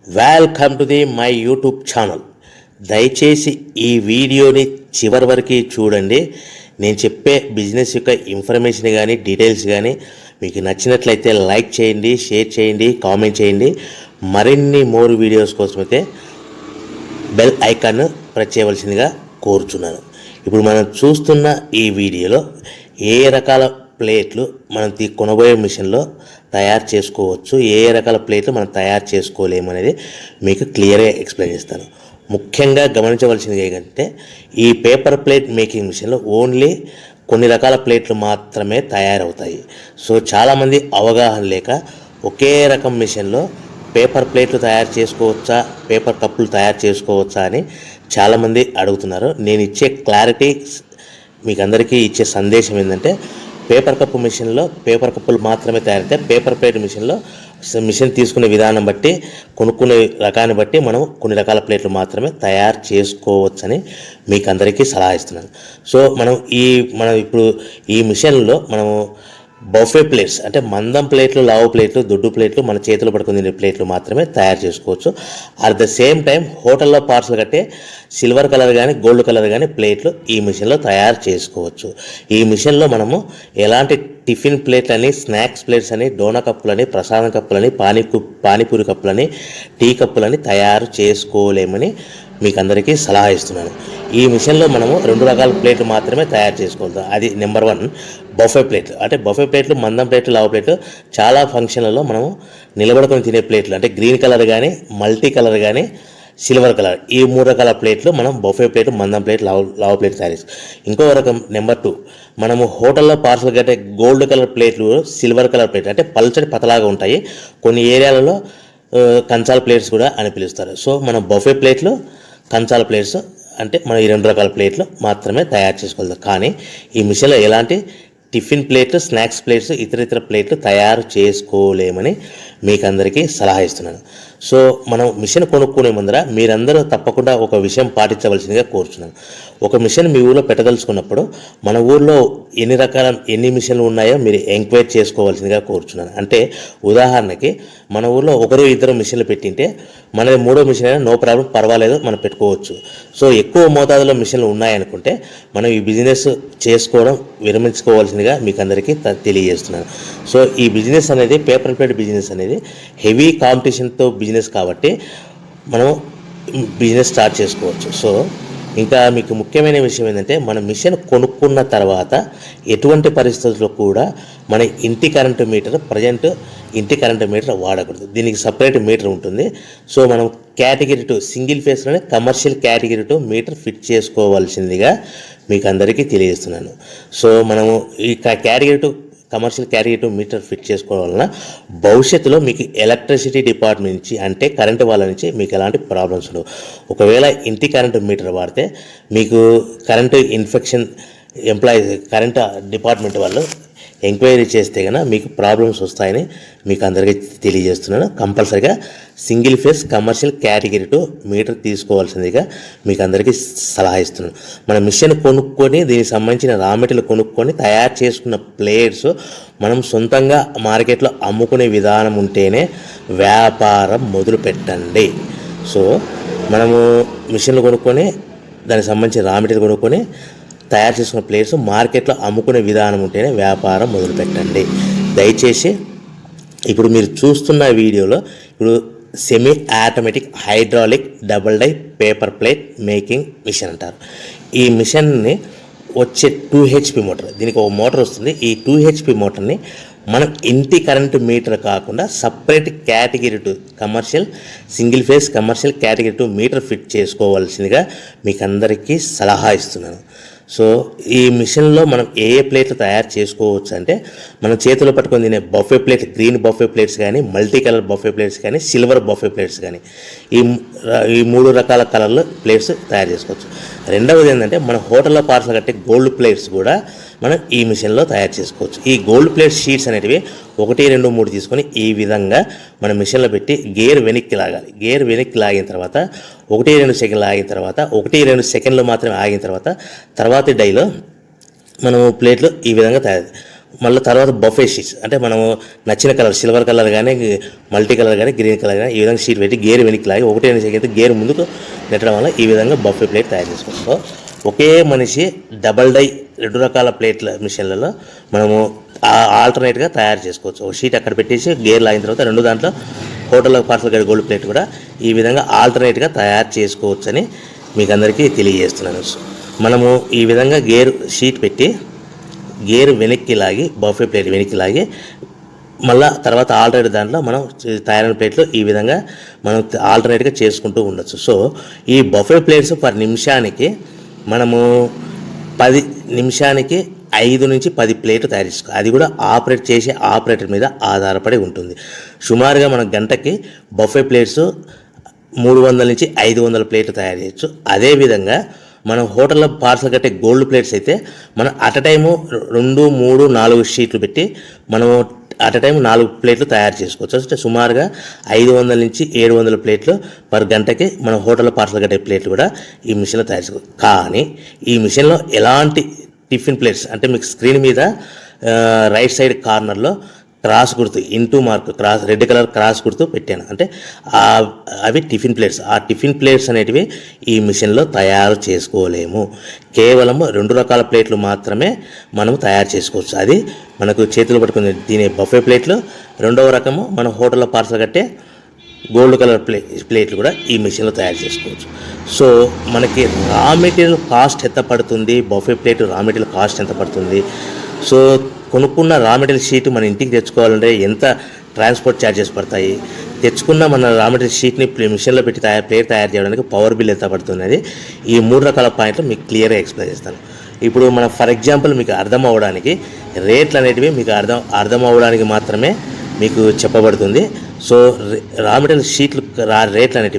Welcome to my YouTube channel. దయచేసి ఈ వీడియోని చివరి వరకు చూడండి. నేను చెప్పే బిజినెస్ యొక్క ఇన్ఫర్మేషన్ కానీ డీటెయిల్స్ కానీ మీకు నచ్చినట్లయితే లైక్ చేయండి, షేర్ చేయండి, కామెంట్ చేయండి. మరిన్ని మోర్ వీడియోస్ కోసమైతే బెల్ ఐకాన్ ప్రెస్ చేయవలసిందిగా కోరుచున్నాను. ఇప్పుడు మనం చూస్తున్న ఈ వీడియోలో ఏ రకాల ప్లేట్లు మనం కొనబోయే మిషన్లో తయారు చేసుకోవచ్చు, ఏ రకాల ప్లేట్లు మనం తయారు చేసుకోలేమనేది మీకు క్లియర్గా ఎక్స్ప్లెయిన్ చేస్తాను. ముఖ్యంగా గమనించవలసింది ఏంటంటే ఈ పేపర్ ప్లేట్ మేకింగ్ మిషన్లో ఓన్లీ కొన్ని రకాల ప్లేట్లు మాత్రమే తయారవుతాయి. సో చాలామంది అవగాహన లేక ఒకే రకం మిషన్లో పేపర్ ప్లేట్లు తయారు చేసుకోవచ్చా, పేపర్ కప్పులు తయారు చేసుకోవచ్చా అని చాలామంది అడుగుతున్నారు. నేను ఇచ్చే క్లారిటీ మీకు అందరికీ ఇచ్చే సందేశం ఏంటంటే పేపర్ కప్పు మిషన్లో పేపర్ కప్పులు మాత్రమే తయారవుతాయి. పేపర్ ప్లేట్ మిషన్లో మిషన్ తీసుకునే విధానం బట్టి, కొనుక్కునే రకాన్ని బట్టి మనం కొన్ని రకాల ప్లేట్లు మాత్రమే తయారు చేసుకోవచ్చని మీకు అందరికీ సలహా ఇస్తున్నాను. సో మనం ఇప్పుడు ఈ మిషన్లో మనము బఫే ప్లేట్స్ అంటే మందం ప్లేట్లు, లావు ప్లేట్లు, దొడ్డు ప్లేట్లు, మన చేతులు పట్టుకుని తినే ప్లేట్లు మాత్రమే తయారు చేసుకోవచ్చు. అట్ ద సేమ్ టైం హోటల్లో పార్సల్ కట్టే సిల్వర్ కలర్ కానీ గోల్డ్ కలర్ కానీ ప్లేట్లు ఈ మిషన్లో తయారు చేసుకోవచ్చు. ఈ మిషన్లో మనము ఎలాంటి టిఫిన్ ప్లేట్లని, స్నాక్స్ ప్లేట్స్ అని, డోనా కప్పులని, ప్రసాదం కప్పులని, పానీపూరి కప్పులని, టీ కప్పులని తయారు చేసుకోలేమని మీకు అందరికీ సలహా ఇస్తున్నాను. ఈ మిషన్లో మనము 2 రకాల ప్లేట్లు మాత్రమే తయారు చేసుకోగలుగుతాం. అది నెంబర్ 1 బఫే ప్లేట్లు. అంటే బఫే ప్లేట్లు మందం ప్లేట్లు, లావు ప్లేట్లు, చాలా ఫంక్షన్లలో మనము నిలబడుకొని తినే ప్లేట్లు అంటే గ్రీన్ కలర్ కానీ, మల్టీ కలర్ కానీ, సిల్వర్ కలర్, ఈ 3 రకాల ప్లేట్లు మనం బఫే ప్లేట్, మందం ప్లేట్, లావు ప్లేట్ తయారు చేస్తాం. ఇంకో రకం నెంబర్ 2 మనము హోటల్లో పార్సల్ కట్టే గోల్డ్ కలర్ ప్లేట్లు, సిల్వర్ కలర్ ప్లేట్లు అంటే పల్చడి పతలాగా ఉంటాయి. కొన్ని ఏరియాలలో కంచాల ప్లేట్స్ కూడా అని పిలుస్తారు. సో మనం బఫే ప్లేట్లు, కంచాల ప్లేట్స్ అంటే మనం ఈ 2 రకాల ప్లేట్లు మాత్రమే తయారు చేసుకోగలుగుతాం. కానీ ఈ మిషన్లో ఎలాంటి టిఫిన్ ప్లేట్లు, స్నాక్స్ ప్లేట్స్, ఇతర ప్లేట్లు తయారు చేసుకోలేమని మీకు అందరికీ సలహా ఇస్తున్నాను. సో మనం మిషన్ కొనుక్కునే ముందర మీరందరూ తప్పకుండా ఒక విషయం పాటించవలసిందిగా కోరుచున్నాను. ఒక మిషన్ మీ ఊళ్ళో పెట్టదలుచుకున్నప్పుడు మన ఊళ్ళో ఎన్ని మిషన్లు ఉన్నాయో మీరు ఎంక్వైరీ చేసుకోవాల్సిందిగా కోరుచున్నాను. అంటే ఉదాహరణకి మన ఊళ్ళో 1-2 మిషన్లు పెట్టింటే మనది 3వ మిషన్ అయినా నో ప్రాబ్లం, పర్వాలేదు, మనం పెట్టుకోవచ్చు. సో ఎక్కువ మోతాదులో మిషన్లు ఉన్నాయనుకుంటే మనం ఈ బిజినెస్ చేసుకోవడం విరమించుకోవాల్సిందిగా మీకు అందరికీ తెలియజేస్తున్నాను. సో ఈ బిజినెస్ అనేది పేపర్ ప్లేట్ బిజినెస్ అనేది హెవీ కాంపిటీషన్తో బిజినెస్ కాబట్టి మనం బిజినెస్ స్టార్ట్ చేసుకోవచ్చు. సో ఇంకా మీకు ముఖ్యమైన విషయం ఏంటంటే మన మిషన్ కొనుక్కున్న తర్వాత ఎటువంటి పరిస్థితుల్లో కూడా మన ఇంటి కరెంటు మీటర్, ఇంటి కరెంటు మీటర్ వాడకూడదు. దీనికి సపరేట్ మీటర్ ఉంటుంది. సో మనం కేటగిరీ 2 సింగిల్ ఫేస్లోనే కమర్షియల్ కేటగిరీ 2 మీటర్ ఫిట్ చేసుకోవాల్సిందిగా మీకు అందరికీ తెలియజేస్తున్నాను. సో మనము ఈ category 2 commercial category 2 meter fit చేసుకోవడం వలన భవిష్యత్తులో మీకు ఎలక్ట్రిసిటీ డిపార్ట్మెంట్ నుంచి అంటే కరెంటు వాళ్ళ నుంచి మీకు ఎలాంటి ప్రాబ్లమ్స్ ఉండవు. ఒకవేళ ఇంటి కరెంటు మీటర్ వాడితే మీకు కరెంటు ఇన్ఫెక్షన్ కరెంటు డిపార్ట్మెంట్ వాళ్ళు ఎంక్వైరీ చేస్తే కనుక మీకు ప్రాబ్లమ్స్ వస్తాయని మీకు అందరికీ తెలియజేస్తున్నాను. కంపల్సరీగా single phase commercial category 2 meter తీసుకోవాల్సిందిగా మీకు అందరికీ సలహా ఇస్తున్నాను. మన మిషన్ కొనుక్కొని దీనికి సంబంధించిన రా మెటీరియల్ కొనుక్కొని తయారు చేసుకున్న ప్లేట్స్ మనం సొంతంగా మార్కెట్లో అమ్ముకునే విధానం ఉంటేనే వ్యాపారం మొదలు పెట్టండి. సో మనము మిషన్లు కొనుక్కొని దానికి సంబంధించిన రా మెటీరియల్ కొనుక్కొని తయారు చేసుకున్న ప్లేట్స్ మార్కెట్లో అమ్ముకునే విధానం ఉంటేనే వ్యాపారం మొదలుపెట్టండి. దయచేసి ఇప్పుడు మీరు చూస్తున్న వీడియోలో ఇప్పుడు semi automatic hydraulic double die paper plate making machine అంటారు. ఈ మిషన్ని వచ్చే 2 HP మోటార్, దీనికి ఒక మోటార్ వస్తుంది. ఈ 2 HP మోటార్ని మనం ఇంటి కరెంటు మీటర్ కాకుండా separate category 2 commercial single phase commercial category 2 meter fit చేసుకోవాల్సిందిగా మీకు అందరికీ సలహా ఇస్తున్నాను. సో ఈ మిషన్లో మనం ఏ ప్లేట్లు తయారు చేసుకోవచ్చు అంటే మనం చేతిలో పట్టుకొని తినే buffet plate, green buffet plates కానీ, మల్టీ కలర్ బఫే ప్లేట్స్ కానీ, సిల్వర్ బఫే ప్లేట్స్ కానీ, ఈ 3 రకాల కలర్లు ప్లేట్స్ తయారు చేసుకోవచ్చు. రెండవది ఏంటంటే మన హోటల్లో పార్సల్ కట్టే గోల్డ్ ప్లేట్స్ కూడా మనం ఈ మిషన్లో తయారు చేసుకోవచ్చు. ఈ గోల్డ్ ప్లేట్ షీట్స్ అనేటివి 1, 2, 3 తీసుకొని ఈ విధంగా మన మిషన్లో పెట్టి గేర్ వెనక్కి లాగాలి. గేర్ వెనక్కి లాగిన తర్వాత 1-2 సెకండ్లు ఆగిన తర్వాత 1-2 సెకండ్లు మాత్రమే ఆగిన తర్వాత తర్వాతి డైలో మనము ప్లేట్లు ఈ విధంగా తయారు మళ్ళీ తర్వాత బఫే షీట్స్ అంటే మనము నచ్చిన కలర్ సిల్వర్ కలర్ కానీ మల్టీ కలర్ కానీ గ్రీన్ కలర్ కానీ ఈ విధంగా షీట్ పెట్టి గేర్ వెనక్కి లాగి ఒకటే అయితే గేర్ ముందుకు నెట్టడం వల్ల ఈ విధంగా బఫే ప్లేట్ తయారు చేసుకోవచ్చు. సో ఒకే మనిషి డబల్ డై 2 రకాల ప్లేట్ల మిషన్లలో మనము ఆల్టర్నేట్గా తయారు చేసుకోవచ్చు. ఒక షీట్ అక్కడ పెట్టేసి గేర్ లాగిన తర్వాత 2 దాంట్లో హోటల్లో పార్సల్ గడి గోల్డ్ ప్లేట్ కూడా ఈ విధంగా ఆల్టర్నేట్గా తయారు చేసుకోవచ్చని మీకు అందరికీ తెలియజేస్తున్నాను. మనము ఈ విధంగా గేర్ షీట్ పెట్టి గేర్ వెనక్కి లాగి బఫే ప్లేట్ వెనక్కి లాగి మళ్ళీ తర్వాత ఆల్టర్నేట్ దాంట్లో మనం తయారైన ప్లేట్లు ఈ విధంగా మనం ఆల్టర్నేట్గా చేసుకుంటూ ఉండొచ్చు. సో ఈ బఫే ప్లేట్స్ పర్ నిమిషానికి మనము 10 నిమిషానికి 5 నుంచి 10 ప్లేట్లు తయారు చేసుకోవాలి. అది కూడా ఆపరేట్ చేసే ఆపరేటర్ మీద ఆధారపడి ఉంటుంది. సుమారుగా మన గంటకి బఫే ప్లేట్స్ 300 నుంచి 500 ప్లేట్లు తయారు చేయొచ్చు. అదేవిధంగా మనం హోటల్లో పార్సల్ కట్టే గోల్డ్ ప్లేట్స్ అయితే మనం అట్ టైము 2, 3, 4 షీట్లు పెట్టి మనము అట్ టైం 4 ప్లేట్లు తయారు చేసుకోవచ్చు. అంటే సుమారుగా 500 నుంచి 700 ప్లేట్లు పర్ గంటకి మన హోటల్లో పార్సల్ కట్టే ప్లేట్లు కూడా ఈ మిషన్లో తయారు చేసుకోవచ్చు. కానీ ఈ మిషన్లో ఎలాంటి టిఫిన్ ప్లేట్స్ అంటే మీకు స్క్రీన్ మీద రైట్ సైడ్ కార్నర్లో క్రాస్ గుర్తు into mark cross red colour cross గుర్తు పెట్టాను. అంటే అవి టిఫిన్ ప్లేట్స్. ఆ టిఫిన్ ప్లేట్స్ అనేటివి ఈ మిషన్లో తయారు చేసుకోలేము. కేవలం 2 రకాల ప్లేట్లు మాత్రమే మనం తయారు చేసుకోవచ్చు. అది మనకు చేతులు పట్టుకుని తినే బఫే ప్లేట్లు, 2వ రకము మన హోటల్లో పార్సల్ కట్టే గోల్డ్ కలర్ ప్లేట్లు కూడా ఈ మిషన్లో తయారు చేసుకోవచ్చు. సో మనకి రా మెటీరియల్ కాస్ట్ ఎంత పడుతుంది, buffet plate raw material cost ఎంత పడుతుంది, సో కొనుక్కున్న రా మెటీరియల్ షీట్ మన ఇంటికి తెచ్చుకోవాలంటే ఎంత ట్రాన్స్పోర్ట్ ఛార్జెస్ పడతాయి, తెచ్చుకున్న మన రా మెటీరియల్ షీట్ని మిషన్లో పెట్టి ప్లేట్ తయారు చేయడానికి పవర్ బిల్ ఎంత పడుతున్నది, ఈ 3 రకాల పాయింట్లు మీకు క్లియర్గా ఎక్స్ప్లెయిన్ చేస్తాను. ఇప్పుడు మనం ఫర్ ఎగ్జాంపుల్ మీకు అర్థం అవ్వడానికి రేట్లు అనేటివి మీకు అర్థం అవ్వడానికి మాత్రమే మీకు చెప్పబడుతుంది. సో రా మెటీరియల్ షీట్లు రేట్లు అనేటివి